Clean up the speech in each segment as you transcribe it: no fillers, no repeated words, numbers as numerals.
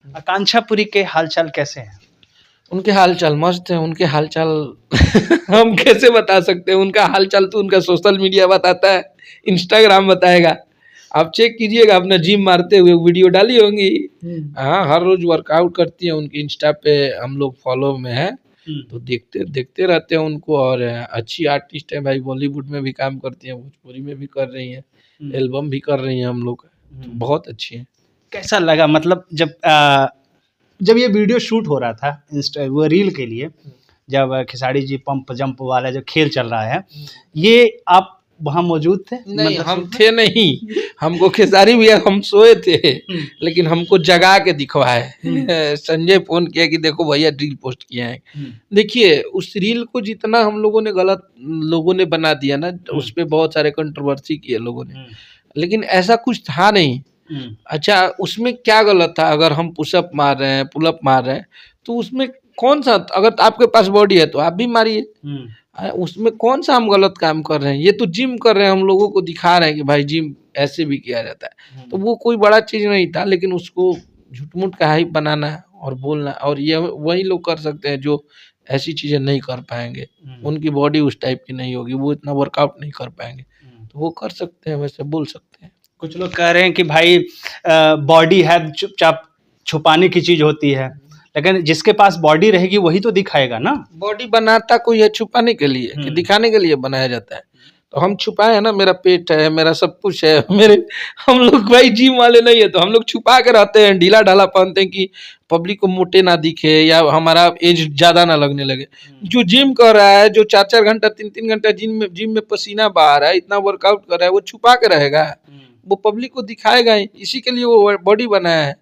आकांक्षापुरी के हालचाल कैसे हैं? उनके हालचाल मस्त है। उनके हालचाल हम कैसे बता सकते हैं? उनका हालचाल तो उनका सोशल मीडिया बताता है, इंस्टाग्राम बताएगा। आप चेक कीजिएगा, अपना जिम मारते हुए वीडियो डाली होंगी। हाँ, हर रोज वर्कआउट करती है, उनकी इंस्टा पे हम लोग फॉलो में है, तो देखते देखते रहते हैं उनको। और अच्छी आर्टिस्ट है भाई, बॉलीवुड में भी काम करती है, भोजपुरी में भी कर रही है, एल्बम भी कर रही है हम लोग, तो बहुत अच्छी है। कैसा लगा मतलब जब ये वीडियो शूट हो रहा था वो रील के लिए, जब खेसारी जी पंप जंप वाला जो खेल चल रहा है, ये आप वहाँ मौजूद थे? नहीं, मतलब हम थे नहीं, हमको खेसारी भैया, हम सोए थे, लेकिन हमको जगा के दिखवाए। संजय फोन किया कि देखो भैया रील पोस्ट किया है। देखिए, उस रील को जितना हम लोगों ने गलत लोगों ने बना दिया ना, उस पे बहुत सारे कंट्रोवर्सी किए लोगों ने, लेकिन ऐसा कुछ था नहीं। अच्छा, उसमें क्या गलत था? अगर हम पुशअप मार रहे हैं, पुलअप मार रहे हैं, तो उसमें कौन सा, अगर आपके पास बॉडी है तो आप भी मारिए, उसमें कौन सा हम गलत काम कर रहे हैं? ये तो जिम कर रहे हैं, हम लोगों को दिखा रहे हैं कि भाई जिम ऐसे भी किया जाता है, तो वो कोई बड़ा चीज नहीं था। लेकिन उसको झूठ-मूठ का हाइप बनाना और बोलना, और ये वही लोग कर सकते हैं जो ऐसी चीजें नहीं कर पाएंगे। उनकी बॉडी उस टाइप की नहीं होगी, वो इतना वर्कआउट नहीं कर पाएंगे, तो वो कर सकते हैं, वैसे बोल सकते हैं। कुछ लोग कह रहे हैं कि भाई बॉडी है चुपचाप छुपाने की चीज होती है, लेकिन जिसके पास बॉडी रहेगी वही तो दिखाएगा ना। बॉडी बनाता कोई है छुपाने के लिए कि दिखाने के लिए बनाया जाता है? तो हम छुपाए है ना, मेरा पेट है, मेरा सब कुछ है, मेरे, हम लोग भाई जिम वाले नहीं है, तो हम लोग छुपा के रहते हैं, ढीला ढाला पहनते हैं कि पब्लिक को मोटे ना दिखे या हमारा एज ज्यादा ना लगने लगे। जो जिम कर रहा है, जो 4-4 घंटा 3-3 घंटा जिम में पसीना बहा रहा है, इतना वर्कआउट कर रहा है, वो छुपा के रहेगा? वो पब्लिक को दिखाएगा ही, इसी के लिए वो बॉडी बनाया है।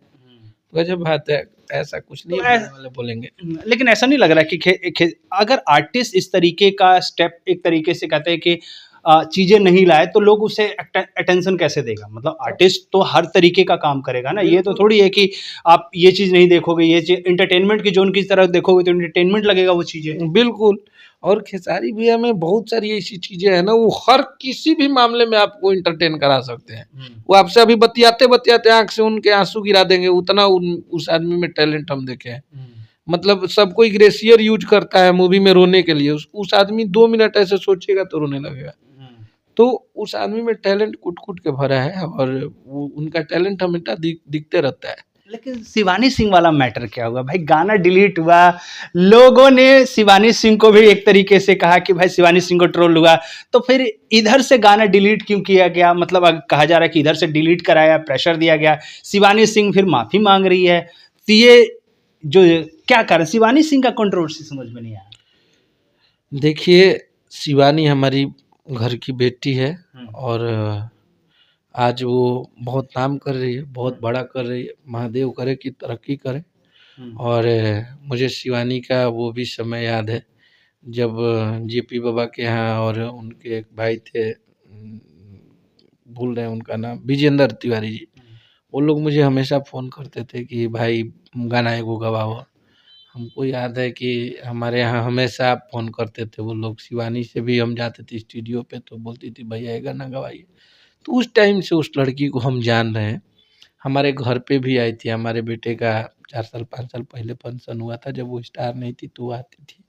गजब बात है, ऐसा कुछ नहीं बोलने वाले बोलेंगे। लेकिन ऐसा नहीं लग रहा कि अगर आर्टिस्ट इस तरीके का स्टेप, एक तरीके से कहते हैं कि चीजें नहीं लाए, तो लोग उसे अटेंशन कैसे देगा? मतलब आर्टिस्ट तो हर तरीके का काम करेगा ना, ये तो थोड़ी है कि आप ये चीज नहीं देखोगे, ये चीज इंटरटेनमेंट की जोन की तरफ देखोगे तो इंटरटेनमेंट लगेगा वो चीजें। बिल्कुल। और खेसारी भैया में बहुत सारी ऐसी चीजें हैं ना, वो हर किसी भी मामले में आपको इंटरटेन करा सकते हैं। वो आपसे अभी बतियाते बतियाते आंख से उनके आंसू गिरा देंगे, उतना उस आदमी में टैलेंट हम देखे हैं। मतलब सब कोई ग्रेसियर यूज करता है मूवी में रोने के लिए, उस आदमी 2 मिनट ऐसे सोचेगा तो रोने लगेगा। तो उस आदमी में टैलेंट कुट कुट के भरा है, और वो उनका टैलेंट हमेशा दिखते रहता है। लेकिन शिवानी सिंह वाला मैटर क्या हुआ भाई? गाना डिलीट हुआ, लोगों ने शिवानी सिंह को भी एक तरीके से कहा कि भाई शिवानी सिंह को ट्रोल हुआ, तो फिर इधर से गाना डिलीट क्यों किया गया? मतलब कहा जा रहा है कि इधर से डिलीट कराया, प्रेशर दिया गया, शिवानी सिंह फिर माफी मांग रही है, तो ये जो क्या कारण, शिवानी सिंह का कंट्रोवर्सी समझ में नहीं आया। देखिए, शिवानी हमारी घर की बेटी है, और आज वो बहुत नाम कर रही है, बहुत बड़ा कर रही है। महादेव करे कि तरक्की करे। और मुझे शिवानी का वो भी समय याद है जब जेपी बाबा के यहाँ, और उनके एक भाई थे, भूल रहे हैं उनका नाम, विजेंद्र तिवारी जी, वो लोग मुझे हमेशा फ़ोन करते थे कि भाई गाना एगो गवाओ। हमको याद है कि हमारे यहाँ हमेशा आप फ़ोन करते थे वो लोग। शिवानी से भी हम जाते थे स्टूडियो पे, तो बोलती थी भैया ये गाना गवाइए। तो उस टाइम से उस लड़की को हम जान रहे हैं। हमारे घर पे भी आई थी, हमारे बेटे का 4 साल 5 साल पहले फंक्शन हुआ था, जब वो स्टार नहीं थी तो वो आती थी,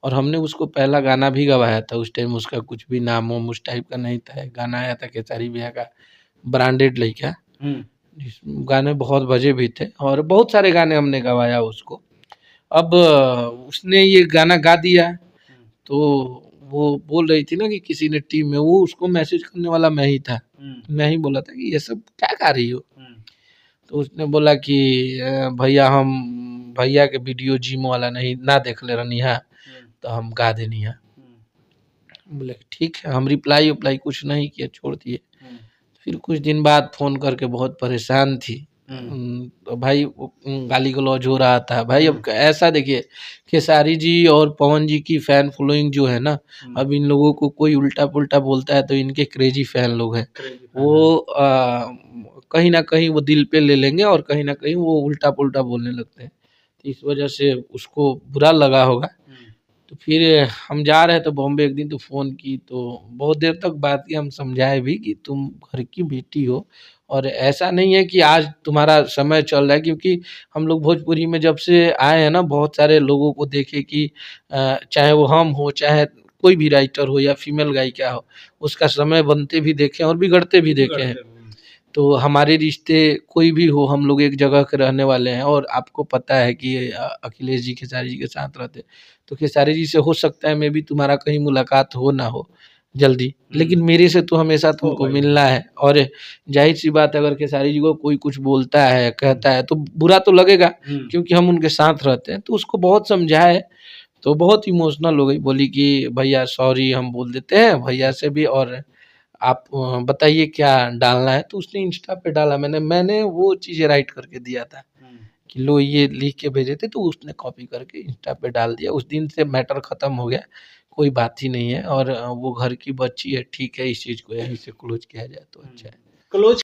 और हमने उसको पहला गाना भी गवाया था। उस टाइम उसका कुछ भी नाम वाम उस टाइप का नहीं था। एक गाना आया था खेसारी भैया का, ब्रांडेड लइका, जिस गाने बहुत बजे भी थे, और बहुत सारे गाने हमने गवाया उसको। अब उसने ये गाना गा दिया, तो वो बोल रही थी ना कि किसी ने टीम में, वो उसको मैसेज करने वाला मैं ही था। मैं ही बोला था कि ये सब क्या गा रही हो? तो उसने बोला कि भैया हम भैया के वीडियो जिम वाला नहीं ना देख ले रही है, तो हम गा देनी है। बोले ठीक है, हम रिप्लाई उप्लाई कुछ नहीं किया, छोड़ दिए। फिर कुछ दिन बाद फ़ोन करके बहुत परेशान थी। तो भाई गाली गलौज हो रहा था भाई। अब ऐसा देखिए, खेसारी जी और पवन जी की फैन फॉलोइंग जो है ना, अब इन लोगों को कोई उल्टा पुल्टा बोलता है तो इनके क्रेजी फैन लोग हैं, वो कहीं ना कहीं वो दिल पे ले लेंगे, और कहीं ना कहीं वो उल्टा पुल्टा बोलने लगते हैं। तो इस वजह से उसको बुरा लगा होगा, तो फिर हम जा रहे थे बॉम्बे एक दिन, तो फ़ोन की तो बहुत देर तक बात की, हम समझाए भी कि तुम घर की बेटी हो और ऐसा नहीं है कि आज तुम्हारा समय चल रहा है, क्योंकि हम लोग भोजपुरी में जब से आए हैं ना, बहुत सारे लोगों को देखे कि चाहे वो हम हो, चाहे कोई भी राइटर हो या फीमेल गायिका हो, उसका समय बनते भी देखे हैं और बिगड़ते भी देखे हैं। तो हमारे रिश्ते कोई भी हो, हम लोग एक जगह के रहने वाले हैं और आपको पता है कि अखिलेश जी खेसारी जी के साथ रहते, तो खेसारी जी से हो सकता है मे बी तुम्हारा कहीं मुलाकात हो ना हो जल्दी, लेकिन मेरे से तो हमेशा तुमको भाई। मिलना है। और जाहिर सी बात है, अगर खेसारी जी को कोई कुछ बोलता है, कहता है, तो बुरा तो लगेगा, क्योंकि हम उनके साथ रहते हैं। तो उसको बहुत समझाए, तो बहुत इमोशनल हो गई, बोली कि भैया सॉरी, हम बोल देते हैं भैया से भी, और आप बताइए क्या डालना है। तो उसने इंस्टा पे डाला, मैंने वो चीज़ें राइट करके दिया था कि लो ये लिख के भेजे थे, तो उसने कॉपी करके इंस्टा पे डाल दिया। उस दिन से मैटर खत्म हो गया, कोई बात ही नहीं है। और वो घर की बच्ची है, ठीक है, इस चीज़ को यहीं से क्लोज किया जाए तो अच्छा है। क्लोज